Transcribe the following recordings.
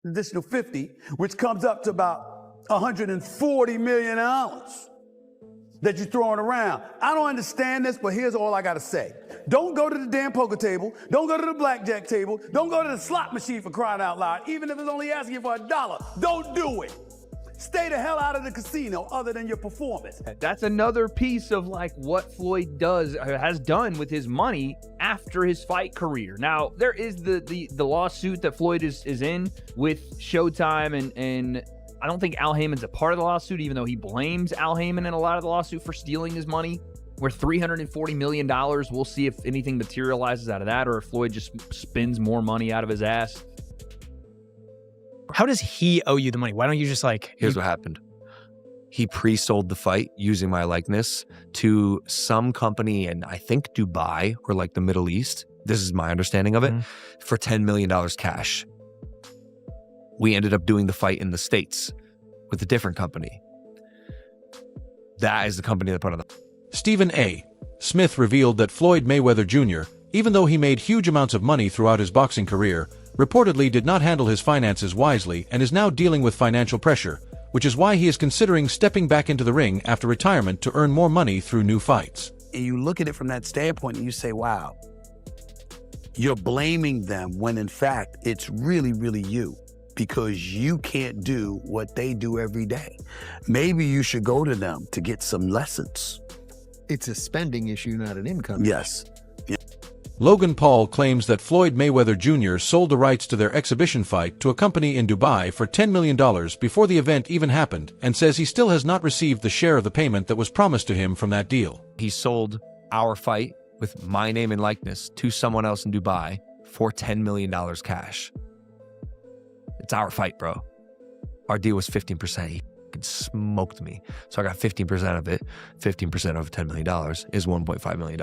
additional 50, which comes up to about $140 million that you're throwing around. I don't understand this, but here's all I gotta say. Don't go to the damn poker table. Don't go to the blackjack table. Don't go to the slot machine for crying out loud, even if it's only asking you for $1. Don't do it. Stay the hell out of the casino other than your performance. That's another piece of like what Floyd has done with his money after his fight career. Now, there is the lawsuit that Floyd is in with Showtime, and I don't think Al Heyman's a part of the lawsuit, even though he blames Al Heyman in a lot of the lawsuit for stealing his money. We're $340 million. We'll see if anything materializes out of that or if Floyd just spends more money out of his ass. How does he owe you the money? Why don't you just like... Here's what happened. He pre-sold the fight using my likeness to some company in, I think, Dubai or like the Middle East. This is my understanding of it, for $10 million cash. We ended up doing the fight in the States with a different company. That is the company that put on the... Stephen A. Smith revealed that Floyd Mayweather Jr., even though he made huge amounts of money throughout his boxing career, reportedly did not handle his finances wisely and is now dealing with financial pressure, which is why he is considering stepping back into the ring after retirement to earn more money through new fights. And you look at it from that standpoint and you say, wow, you're blaming them when in fact it's really, really you, because you can't do what they do every day. Maybe you should go to them to get some lessons. It's a spending issue, not an income. Yes. Logan Paul claims that Floyd Mayweather Jr. sold the rights to their exhibition fight to a company in Dubai for $10 million before the event even happened, and says he still has not received the share of the payment that was promised to him from that deal. He sold our fight with my name and likeness to someone else in Dubai for $10 million cash. It's our fight, bro. Our deal was 15%. He fucking smoked me. So I got 15% of it. 15% of $10 million is $1.5 million.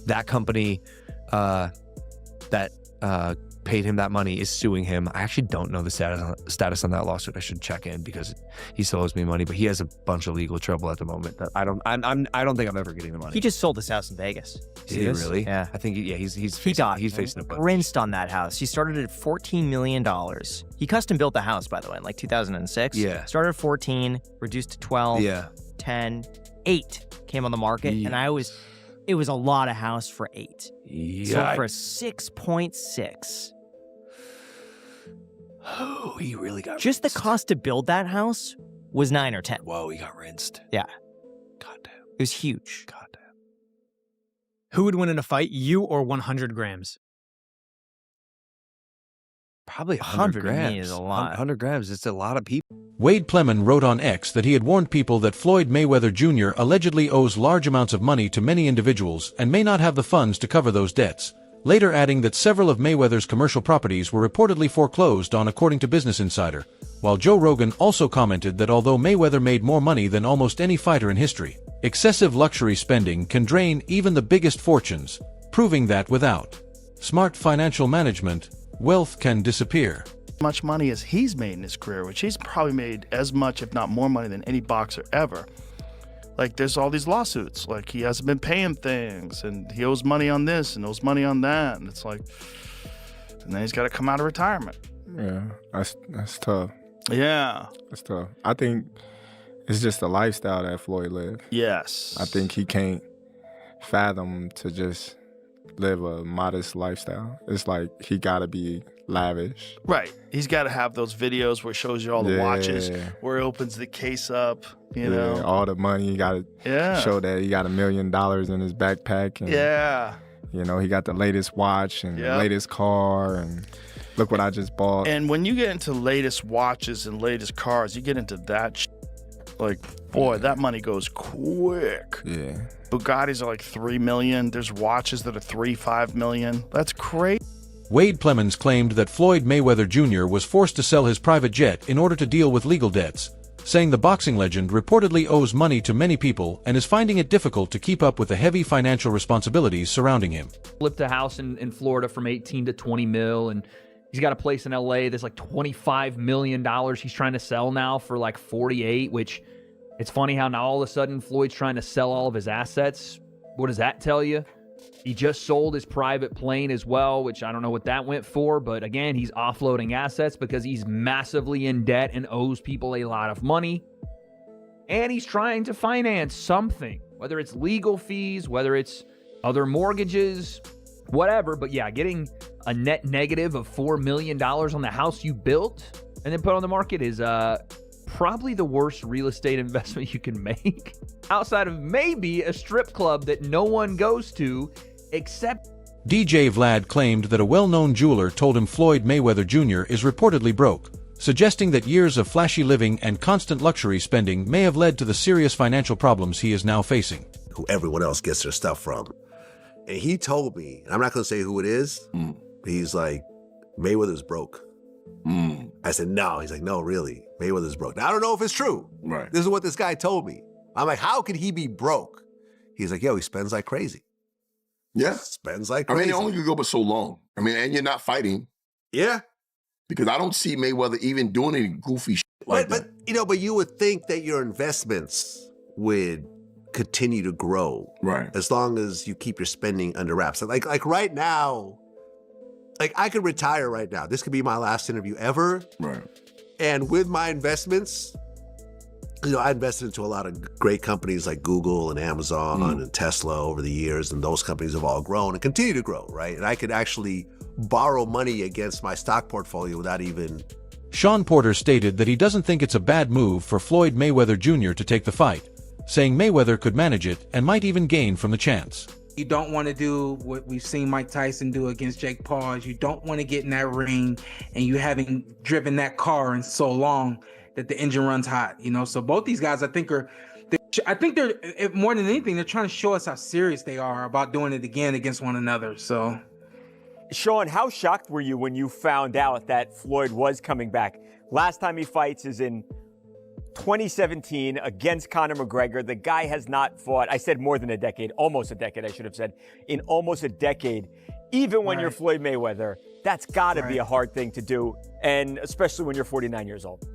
That company that paid him that money is suing him. I actually don't know the status on that lawsuit. I should check in because he still owes me money, but he has a bunch of legal trouble at the moment. That I don't think I'm ever getting the money. He just sold his house in Vegas. Did he really? Yeah. I think he's He got facing a bunch. rinsed on that house. He started at $14 million. He custom built the house, by the way, in like 2006. Yeah. Started at 14, reduced to 12, Yeah. 10, 8 came on the market, and it was a lot of house for 8. So for 6.6. Oh, he really got Just rinsed. the cost to build that house was 9 or 10. Whoa, he got rinsed. Yeah. Goddamn. It was huge. Goddamn. Who would win in a fight, you or 100 grams? Probably 100 100 to me grams. is a lot. 100 grams. It's a lot of people. Wade Plemon wrote on X that he had warned people that Floyd Mayweather Jr. allegedly owes large amounts of money to many individuals and may not have the funds to cover those debts, later adding that several of Mayweather's commercial properties were reportedly foreclosed on according to Business Insider, while Joe Rogan also commented that although Mayweather made more money than almost any fighter in history, excessive luxury spending can drain even the biggest fortunes, proving that without smart financial management, wealth can disappear. Much money as he's made in his career, which he's probably made as much, if not more money than any boxer ever. Like, there's all these lawsuits. Like, he hasn't been paying things, and he owes money on this and owes money on that. And it's like, and then he's got to come out of retirement. Yeah, that's tough. Yeah. That's tough. I think it's just the lifestyle that Floyd lived. Yes. I think he can't fathom to just live a modest lifestyle. It's like he got to be lavish. Right. He's got to have those videos where he shows you all the watches, where he opens the case up, you know. All the money. He got to show that he got $1 million in his backpack. And, you know, he got the latest watch and the latest car, and look what I just bought. And when you get into latest watches and latest cars, you get into that like, boy, that money goes quick. Yeah. Bugattis are like $3 million. There's watches that are $3-5 million. That's crazy. Wade Plemons claimed that Floyd Mayweather Jr. was forced to sell his private jet in order to deal with legal debts, saying the boxing legend reportedly owes money to many people and is finding it difficult to keep up with the heavy financial responsibilities surrounding him. Flipped a house in Florida from 18 to 20 mil, and he's got a place in LA that's like $25 million he's trying to sell now for like 48, which it's funny how now all of a sudden Floyd's trying to sell all of his assets. What does that tell you? He just sold his private plane as well, which I don't know what that went for. But again, he's offloading assets because he's massively in debt and owes people a lot of money. And he's trying to finance something, whether it's legal fees, whether it's other mortgages, whatever. But yeah, getting a net negative of $4 million on the house you built and then put on the market is probably the worst real estate investment you can make outside of maybe a strip club that no one goes to except. DJ Vlad claimed that a well-known jeweler told him Floyd Mayweather Jr. is reportedly broke, suggesting that years of flashy living and constant luxury spending may have led to the serious financial problems he is now facing. Who everyone else gets their stuff from. And he told me, and I'm not going to say who it is, but he's like, Mayweather's broke. I said, no. He's like, no, really, Mayweather's broke. Now, I don't know if it's true. Right. This is what this guy told me. I'm like, how could he be broke? He's like, yo, he spends like crazy. Yeah. Spends like crazy. I mean, it only could go but so long. I mean, and you're not fighting. Yeah. Because I don't see Mayweather even doing any goofy shit like that. But you would think that your investments would continue to grow. Right. As long as you keep your spending under wraps. Like right now, like I could retire right now. This could be my last interview ever. Right. And with my investments, I invested into a lot of great companies like Google and Amazon and Tesla over the years, and those companies have all grown and continue to grow, right? And I could actually borrow money against my stock portfolio without even... Sean Porter stated that he doesn't think it's a bad move for Floyd Mayweather Jr. to take the fight, saying Mayweather could manage it and might even gain from the chance. You don't want to do what we've seen Mike Tyson do against Jake Paul. You don't want to get in that ring and you haven't driven that car in so long that the engine runs hot, So both these guys, I think they're more than anything, they're trying to show us how serious they are about doing it again against one another. So, Sean, how shocked were you when you found out that Floyd was coming back? Last time he fights is in 2017 against Conor McGregor. The guy has not fought, I said more than a decade, almost a decade, I should have said, in almost a decade. Even when you're Floyd Mayweather, that's got to be a hard thing to do, and especially when you're 49 years old.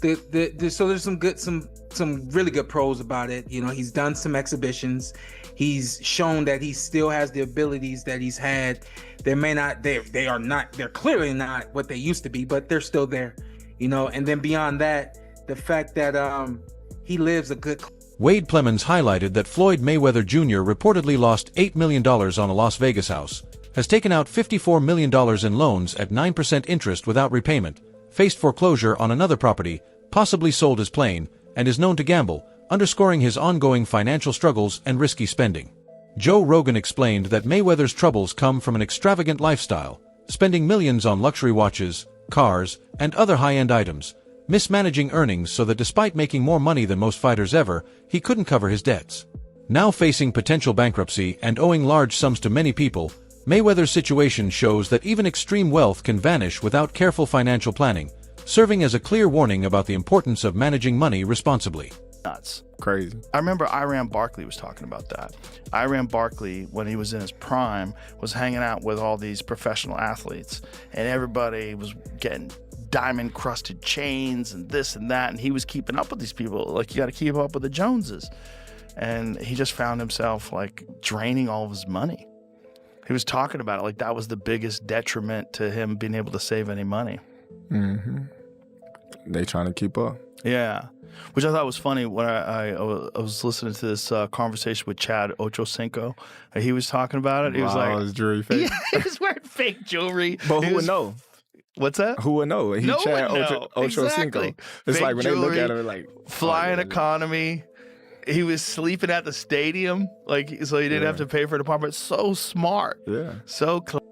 So there's some really good pros about it. He's done some exhibitions. He's shown that he still has the abilities that he's had. They're clearly not what they used to be, but they're still there. And then beyond that, the fact that he lives a good. Wade Plemons highlighted that Floyd Mayweather Jr. reportedly lost $8 million on a Las Vegas house, has taken out $54 million in loans at 9% interest without repayment, faced foreclosure on another property, possibly sold his plane, and is known to gamble, underscoring his ongoing financial struggles and risky spending. Joe Rogan explained that Mayweather's troubles come from an extravagant lifestyle, spending millions on luxury watches, cars, and other high-end items, mismanaging earnings so that despite making more money than most fighters ever, he couldn't cover his debts. Now facing potential bankruptcy and owing large sums to many people, Mayweather's situation shows that even extreme wealth can vanish without careful financial planning, serving as a clear warning about the importance of managing money responsibly. Nuts. Crazy. I remember Iran Barkley was talking about that. Iran Barkley, when he was in his prime, was hanging out with all these professional athletes, and everybody was getting diamond-crusted chains and this and that, and he was keeping up with these people. Like, you got to keep up with the Joneses. And he just found himself, draining all of his money. He was talking about it like that was the biggest detriment to him being able to save any money. Mm-hmm. They trying to keep up. Yeah. Which I thought was funny when I was listening to this conversation with Chad Ochocinco. He was talking about it. He was like, his jewelry fake. Yeah, he was wearing fake jewelry. But who would know? What's that? Who would know? No Chad one know. Ochocinco. Exactly. It's Fake like when jewelry, they look at him, like flying economy. He was sleeping at the stadium, so he didn't have to pay for an apartment. So smart. Yeah. So clever.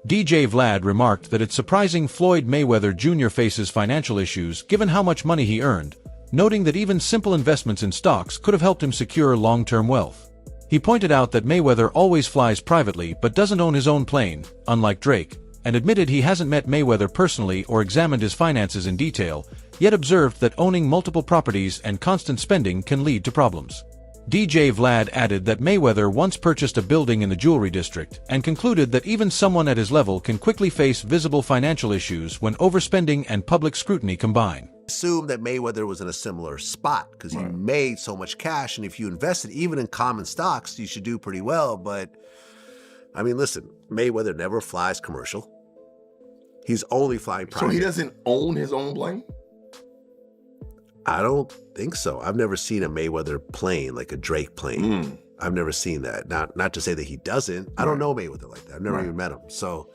DJ Vlad remarked that it's surprising Floyd Mayweather Jr. faces financial issues given how much money he earned, noting that even simple investments in stocks could have helped him secure long-term wealth. He pointed out that Mayweather always flies privately but doesn't own his own plane, unlike Drake, and admitted he hasn't met Mayweather personally or examined his finances in detail, yet observed that owning multiple properties and constant spending can lead to problems. DJ Vlad added that Mayweather once purchased a building in the jewelry district and concluded that even someone at his level can quickly face visible financial issues when overspending and public scrutiny combine. Assume that Mayweather was in a similar spot because he made so much cash, and if you invested even in common stocks, you should do pretty well. But I mean, listen, Mayweather never flies commercial. He's only flying private. So he doesn't own his own plane? I don't think so. I've never seen a Mayweather plane, like a Drake plane. I've never seen that. Not to say that he doesn't. I don't know Mayweather like that. I've never even met him. So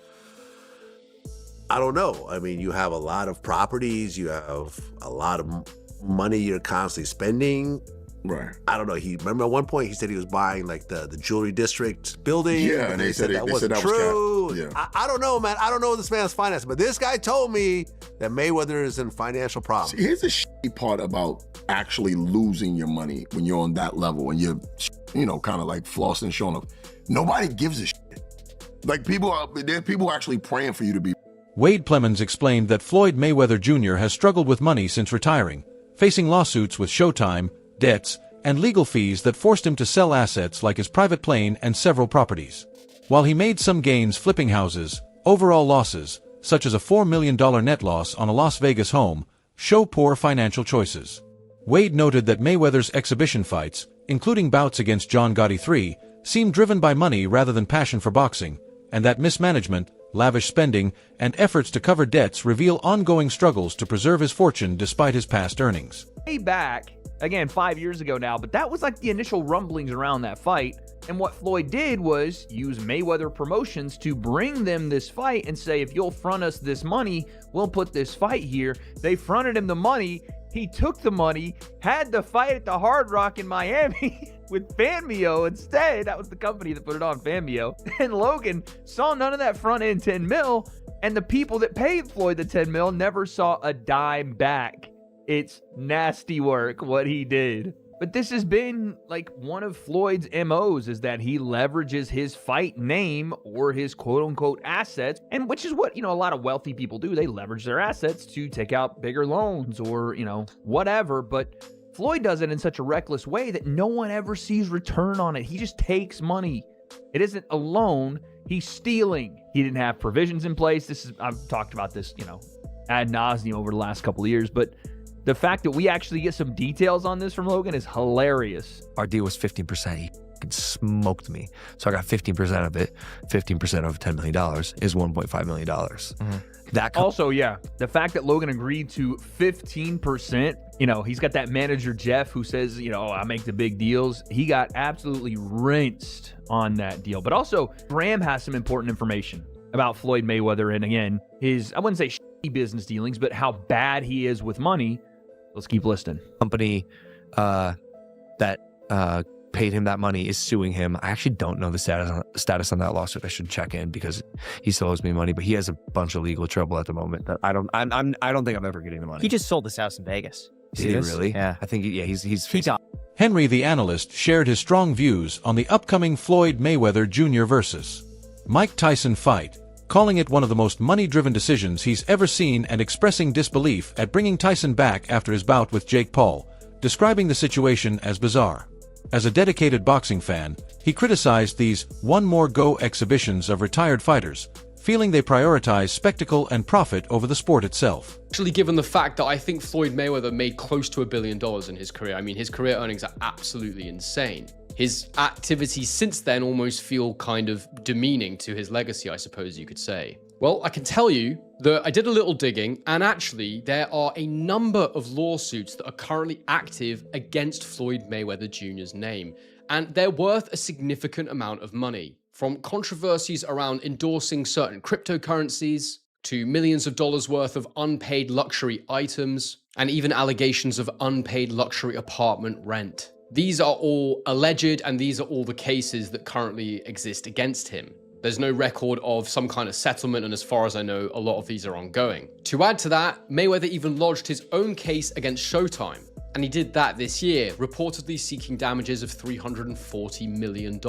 I don't know. I mean, you have a lot of properties. You have a lot of money you're constantly spending. Right. I don't know. Remember at one point he said he was buying like the jewelry district building. Yeah, and they said that wasn't true. I don't know, man. I don't know this man's finance, but this guy told me that Mayweather is in financial problems. See, here's the shitty part about actually losing your money when you're on that level and you're, kind of like flossing, showing up. Nobody gives a shit. Like there's people actually praying for you to be. Wade Plemons explained that Floyd Mayweather Jr. has struggled with money since retiring, facing lawsuits with Showtime, debts, and legal fees that forced him to sell assets like his private plane and several properties. While he made some gains flipping houses, overall losses, such as a $4 million net loss on a Las Vegas home, show poor financial choices. Wade noted that Mayweather's exhibition fights, including bouts against John Gotti III, seem driven by money rather than passion for boxing, and that mismanagement, lavish spending, and efforts to cover debts reveal ongoing struggles to preserve his fortune despite his past earnings. Way back, again, 5 years ago now, but that was like the initial rumblings around that fight. And what Floyd did was use Mayweather Promotions to bring them this fight and say, if you'll front us this money, we'll put this fight here. They fronted him the money. He took the money, had the fight at the Hard Rock in Miami with Fanmio instead. That was the company that put it on, Fanmio. And Logan saw none of that front end 10 mil, and the people that paid Floyd the 10 mil never saw a dime back. It's nasty work what he did. But this has been like one of Floyd's MOs, is that he leverages his fight name or his quote unquote assets, and which is what, a lot of wealthy people do. They leverage their assets to take out bigger loans or, whatever. But Floyd does it in such a reckless way that no one ever sees return on it. He just takes money. It isn't a loan. He's stealing. He didn't have provisions in place. I've talked about this, ad nauseum over the last couple of years, but the fact that we actually get some details on this from Logan is hilarious. Our deal was 15%. He smoked me. So I got 15% of it. 15% of $10 million is $1.5 million. Also, the fact that Logan agreed to 15%, he's got that manager, Jeff, who says, I make the big deals. He got absolutely rinsed on that deal. But also, Graham has some important information about Floyd Mayweather and, again, his, I wouldn't say shitty business dealings, but how bad he is with money. Let's keep listening. Company that paid him that money is suing him. I actually don't know the status on that lawsuit. I should check in because he still owes me money, but he has a bunch of legal trouble at the moment that I don't think I'm ever getting the money. He just sold this house in Vegas. Did he really? Yeah. I think he's Henry the analyst shared his strong views on the upcoming Floyd Mayweather Jr. versus Mike Tyson fight, calling it one of the most money-driven decisions he's ever seen and expressing disbelief at bringing Tyson back after his bout with Jake Paul, describing the situation as bizarre. As a dedicated boxing fan, he criticized these one-more-go exhibitions of retired fighters, feeling they prioritize spectacle and profit over the sport itself. Actually, given the fact that I think Floyd Mayweather made close to $1 billion in his career, I mean, his career earnings are absolutely insane. His activities since then almost feel kind of demeaning to his legacy, I suppose you could say. Well, I can tell you that I did a little digging, and actually there are a number of lawsuits that are currently active against Floyd Mayweather Jr.'s name, and they're worth a significant amount of money. From controversies around endorsing certain cryptocurrencies, to millions of dollars worth of unpaid luxury items, and even allegations of unpaid luxury apartment rent. These are all alleged, and these are all the cases that currently exist against him. There's no record of some kind of settlement, and as far as I know, a lot of these are ongoing. To add to that, Mayweather even lodged his own case against Showtime, and he did that this year, reportedly seeking damages of $340 million.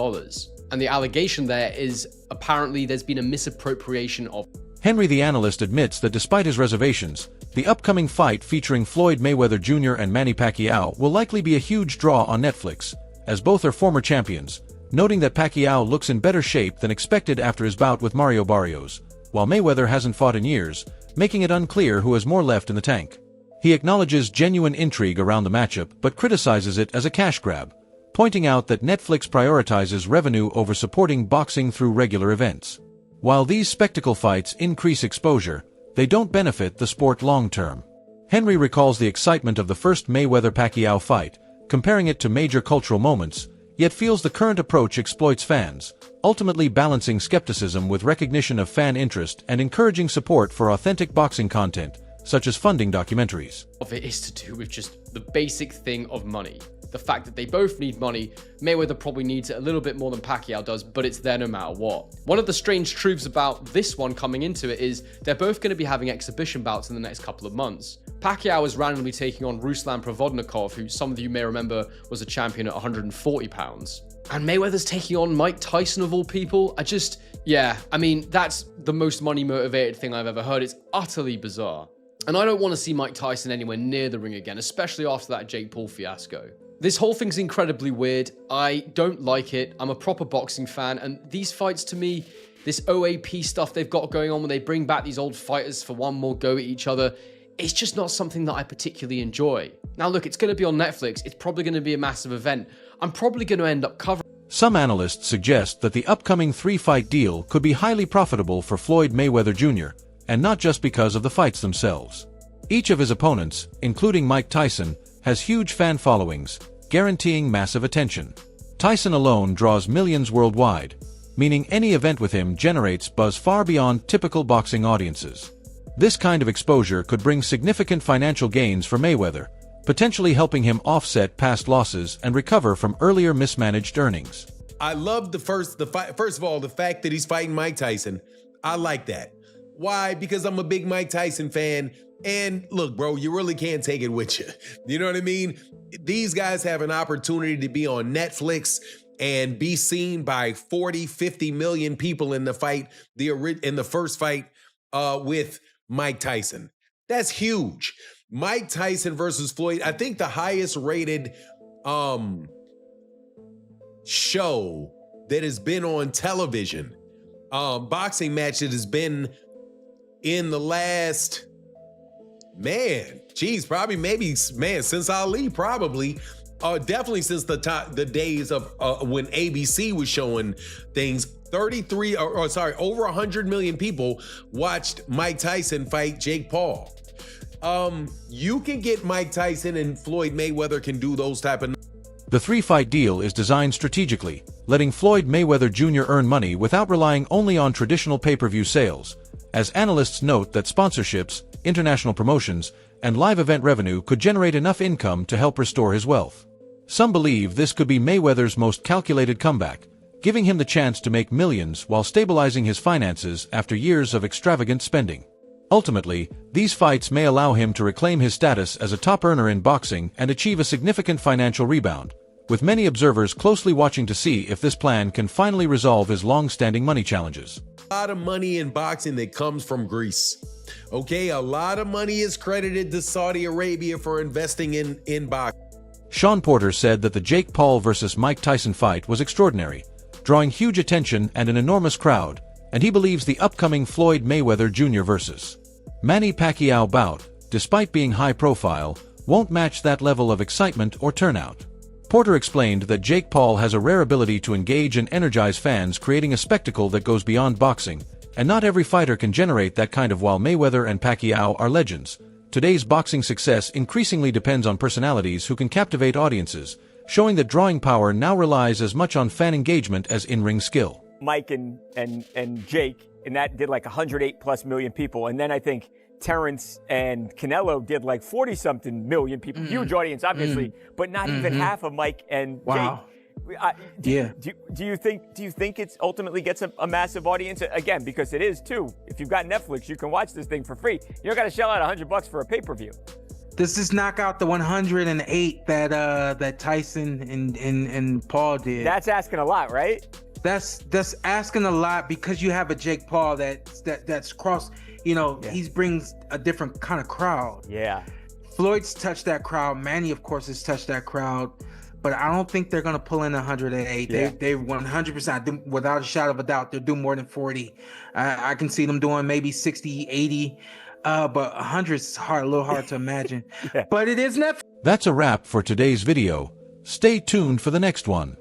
And the allegation there is apparently there's been a misappropriation of... Henry the analyst admits that despite his reservations, the upcoming fight featuring Floyd Mayweather Jr. and Manny Pacquiao will likely be a huge draw on Netflix, as both are former champions, noting that Pacquiao looks in better shape than expected after his bout with Mario Barrios, while Mayweather hasn't fought in years, making it unclear who has more left in the tank. He acknowledges genuine intrigue around the matchup but criticizes it as a cash grab, pointing out that Netflix prioritizes revenue over supporting boxing through regular events. While these spectacle fights increase exposure, they don't benefit the sport long-term. Henry recalls the excitement of the first Mayweather-Pacquiao fight, comparing it to major cultural moments, yet feels the current approach exploits fans, ultimately balancing skepticism with recognition of fan interest and encouraging support for authentic boxing content, such as funding documentaries. Of it is to do with just the basic thing of money. The fact that they both need money. Mayweather probably needs it a little bit more than Pacquiao does, but it's there no matter what. One of the strange truths about this one coming into it is they're both going to be having exhibition bouts in the next couple of months. Pacquiao is randomly taking on Ruslan Provodnikov, who some of you may remember was a champion at 140 pounds. And Mayweather's taking on Mike Tyson of all people. I mean, that's the most money motivated thing I've ever heard. It's utterly bizarre. And I don't want to see Mike Tyson anywhere near the ring again, especially after that Jake Paul fiasco. This whole thing's incredibly weird. I don't like it. I'm a proper boxing fan, and these fights to me, this OAP stuff they've got going on when they bring back these old fighters for one more go at each other, it's just not something that I particularly enjoy. Now look, it's going to be on Netflix. It's probably going to be a massive event. I'm probably going to end up covering. Some analysts suggest that the upcoming 3-fight deal could be highly profitable for Floyd Mayweather Jr., and not just because of the fights themselves. Each of his opponents, including Mike Tyson, has huge fan followings, guaranteeing massive attention. Tyson alone draws millions worldwide, meaning any event with him generates buzz far beyond typical boxing audiences. This kind of exposure could bring significant financial gains for Mayweather, potentially helping him offset past losses and recover from earlier mismanaged earnings. I love first of all, the fact that he's fighting Mike Tyson. I like that. Why? Because I'm a big Mike Tyson fan. And look, bro, you really can't take it with you. You know what I mean? These guys have an opportunity to be on Netflix and be seen by 40, 50 million people in the fight, in the first fight with Mike Tyson. That's huge. Mike Tyson versus Floyd, I think the highest rated show that has been on television, boxing match that has been in the last, since Ali, probably. Definitely since the days of when ABC was showing things. Over 100 million people watched Mike Tyson fight Jake Paul. You can get Mike Tyson and Floyd Mayweather can do those type of. The 3-fight deal is designed strategically, letting Floyd Mayweather Jr. earn money without relying only on traditional pay-per-view sales, as analysts note that sponsorships, international promotions, and live event revenue could generate enough income to help restore his wealth. Some believe this could be Mayweather's most calculated comeback, giving him the chance to make millions while stabilizing his finances after years of extravagant spending. Ultimately, these fights may allow him to reclaim his status as a top earner in boxing and achieve a significant financial rebound, with many observers closely watching to see if this plan can finally resolve his long-standing money challenges. A lot of money in boxing that comes from Greece. Okay, a lot of money is credited to Saudi Arabia for investing in boxing. Sean Porter said that the Jake Paul versus Mike Tyson fight was extraordinary, drawing huge attention and an enormous crowd, and he believes the upcoming Floyd Mayweather Jr. versus Manny Pacquiao bout, despite being high profile, won't match that level of excitement or turnout. Porter explained that Jake Paul has a rare ability to engage and energize fans, creating a spectacle that goes beyond boxing, and not every fighter can generate that kind of. While Mayweather and Pacquiao are legends, today's boxing success increasingly depends on personalities who can captivate audiences, showing that drawing power now relies as much on fan engagement as in-ring skill. Mike and Jake, and that did like 108+ million people. And then I think Terrence and Canelo did like 40-something million people. Huge audience, obviously, but not even half of Mike and Jake. Do you think it's ultimately gets a massive audience? Again, because it is too. If you've got Netflix, you can watch this thing for free. You don't got to shell out $100 for a pay-per-view. Does this knock out the 108 that Tyson and Paul did? That's asking a lot, right? That's asking a lot, because you have a Jake Paul that's cross. He brings a different kind of crowd. Yeah. Floyd's touched that crowd. Manny, of course, has touched that crowd. But I don't think they're going to pull in 108. Yeah. They 100%, without a shadow of a doubt, they'll do more than 40. I can see them doing maybe 60, 80. But 100 is a little hard to imagine. But it is Netflix. That's a wrap for today's video. Stay tuned for the next one.